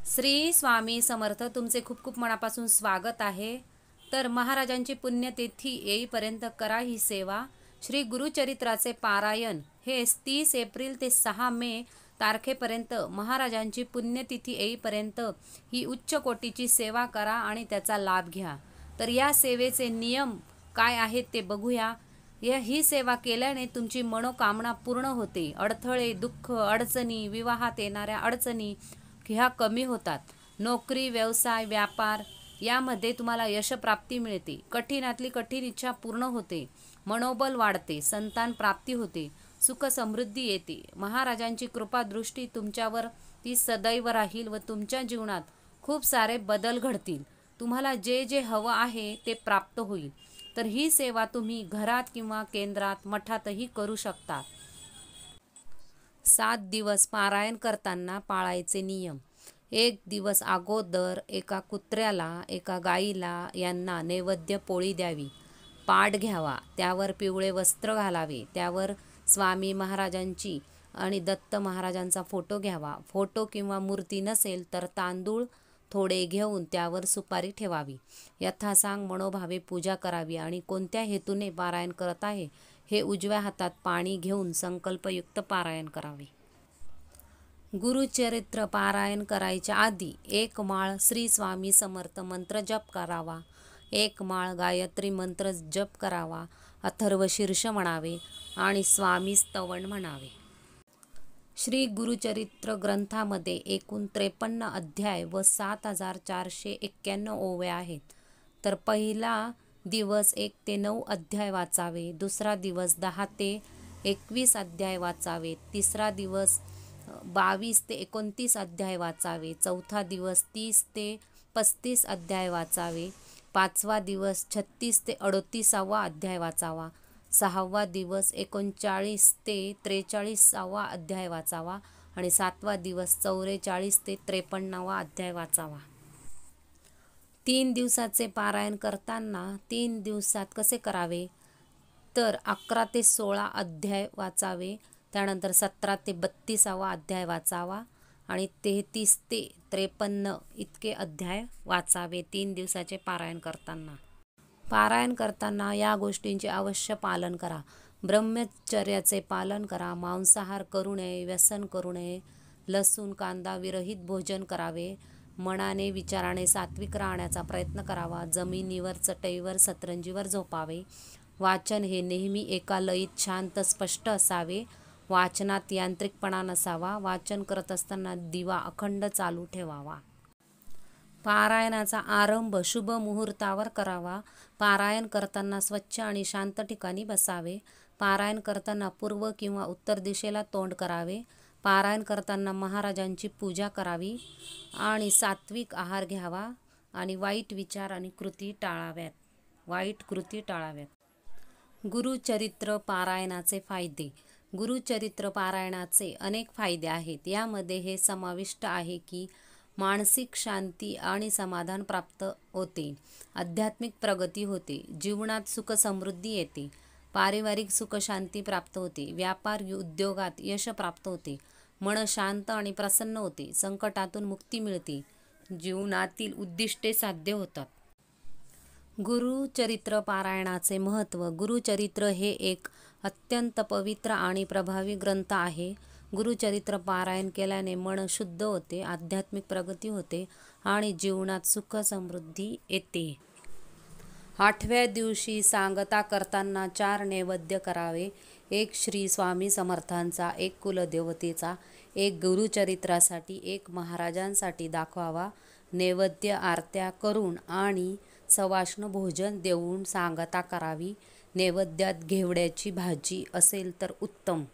श्री स्वामी समर्थ. तुमचे खूप खूप मनापासून स्वागत आहे. तर महाराजांची पुण्यतिथी येईपर्यंत करा ही सेवा. श्री गुरुचरित्राचे पारायण हे 30 एप्रिल ते 6 मे तारखेपर्यंत महाराजांची पुण्यतिथी येईपर्यंत ही उच्च कोटीची सेवा करा आणि त्याचा लाभ घ्या. तर या सेवेचे नियम काय आहेत ते बघूया. ही सेवा केल्याने तुमची मनोकामना पूर्ण होते. अडथळे, दुःख, अडचणी, विवाहात येणाऱ्या अडचणी ह्या कमी होतात. नोकरी, व्यवसाय, व्यापार यामध्ये तुम्हाला यशप्राप्ती मिळते. कठीणातली कठीण इच्छा पूर्ण होते. मनोबल वाढते. संतान प्राप्ती होते. सुख समृद्धी येते. महाराजांची कृपा दृष्टी तुमच्यावर ती सदैव राहील व तुमच्या जीवनात खूप सारे बदल घडतील. तुम्हाला जे जे हवं आहे ते प्राप्त होईल. तर ही सेवा तुम्ही घरात किंवा केंद्रात, मठातही करू शकता. 7 दिवस पारायण करताना पाळायचे नियम. 1 दिवस अगोदर एका कुत्र्याला, एका गाईला यांना नैवेद्य पोळी द्यावी. पाट घ्यावा, त्यावर पिवळे वस्त्र घालावे, त्यावर स्वामी महाराजांची आणि दत्त महाराजांचा फोटो घ्यावा. फोटो किंवा मूर्ती नसेल तर तांदूळ थोडे घेऊन त्यावर सुपारी ठेवावी. यथासांग मनोभावे पूजा करावी आणि कोणत्या हेतूने पारायण करत आहे हे उजव्या हातात पाणी घेऊन संकल्पयुक्त पारायण करावे. गुरुचरित्र पारायण करायच्या आधी 1 माळ श्री स्वामी समर्थ मंत्र जप करावा. 1 माळ गायत्री मंत्र जप करावा. अथर्व शीर्ष म्हणावे आणि स्वामी स्तवन म्हणावे. श्री गुरुचरित्र ग्रंथामध्ये एकूण 53 अध्याय व 7491 ओव्या आहेत. तर पहिला दिवस 1 ते 9 अध्याय वाचावे. दुसरा दिवस 10 ते 21 अध्याय वाचावे. तिसरा दिवस 22 ते 29 अध्याय वाचावे. चौथा दिवस 30 ते 35 अध्याय वाचावे. 5वा दिवस 36 ते 38वा अध्याय वाचावा. 6वा दिवस 39 ते 43वा अध्याय वाचावा आणि 7वा दिवस 44 ते 53वा अध्याय वाचावा. 3 दिवसाचे पारायण करताना 3 दिवसात कसे करावे तर 11 ते 16 अध्याय वाचावे. त्यानंतर 17 ते 32वा अध्याय वाचावा आणि 33 ते 53 इतके अध्याय वाचावे 3 दिवसाचे पारायण करताना. पारायण करताना या गोष्टींचे अवश्य पालन करा. ब्रह्मचर्याचे पालन करा. मांसाहार करू नये, व्यसन करू नये, लसूण कांदा विरहित भोजन करावे. मनाने विचाराने सात्विक राहण्याचा प्रयत्न करावा. जमिनीवर, चटईवर, सतरंजीवर झोपावे. वाचन हे नेहमी एका लयीत शांत स्पष्ट असावे. वाचनात यांत्रिकपणा नसावा. वाचन करत असताना दिवा अखंड चालू ठेवावा. पारायणाचा आरंभ शुभ मुहूर्तावर करावा. पारायण करताना स्वच्छ आणि शांत ठिकाणी बसावे. पारायण करताना पूर्व किंवा उत्तर दिशेला तोंड करावे. पारायण करताना महाराजांची पूजा करावी आणि सात्विक आहार घ्यावा आणि वाईट विचार आणि कृती टाळाव्यात. गुरुचरित्र पारायणाचे फायदे. गुरुचरित्र पारायणाचे अनेक फायदे आहेत. यामध्ये हे समाविष्ट आहे की मानसिक शांती आणि समाधान प्राप्त होते. आध्यात्मिक प्रगती होते. जीवनात सुख समृद्धी येते. पारिवारिक सुख शांती प्राप्त होते. व्यापार उद्योगात यश प्राप्त होते. मन शांत आणि प्रसन्न होते. संकटातून मुक्ती मिळते. जीवनातील उद्दिष्टे साध्य होतात. गुरुचरित्र पारायणाचे महत्त्व. गुरुचरित्र हे एक अत्यंत पवित्र आणि प्रभावी ग्रंथ आहे. गुरुचरित्र पारायण केल्याने मन शुद्ध होते, आध्यात्मिक प्रगती होते आणि जीवनात सुख समृद्धी येते. 8व्या दिवशी सांगता करताना 4 नैवेद्य करावे. 1 श्री स्वामी समर्थांचा, 1 कुलदेवतेचा, 1 गुरुचरित्रासाठी, 1 महाराजांसाठी दाखवावा. नैवेद्य आरत्या करून आणि सवाष्ण भोजन देऊन सांगता करावी. नैवेद्यात घेवड्याची भाजी असेल तर उत्तम.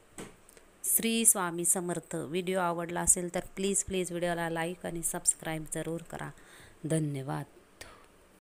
श्री स्वामी समर्थ. व्हिडिओ आवडला असेल तर प्लीज व्हिडिओला लाईक आणि सबस्क्राईब जरूर करा. धन्यवाद.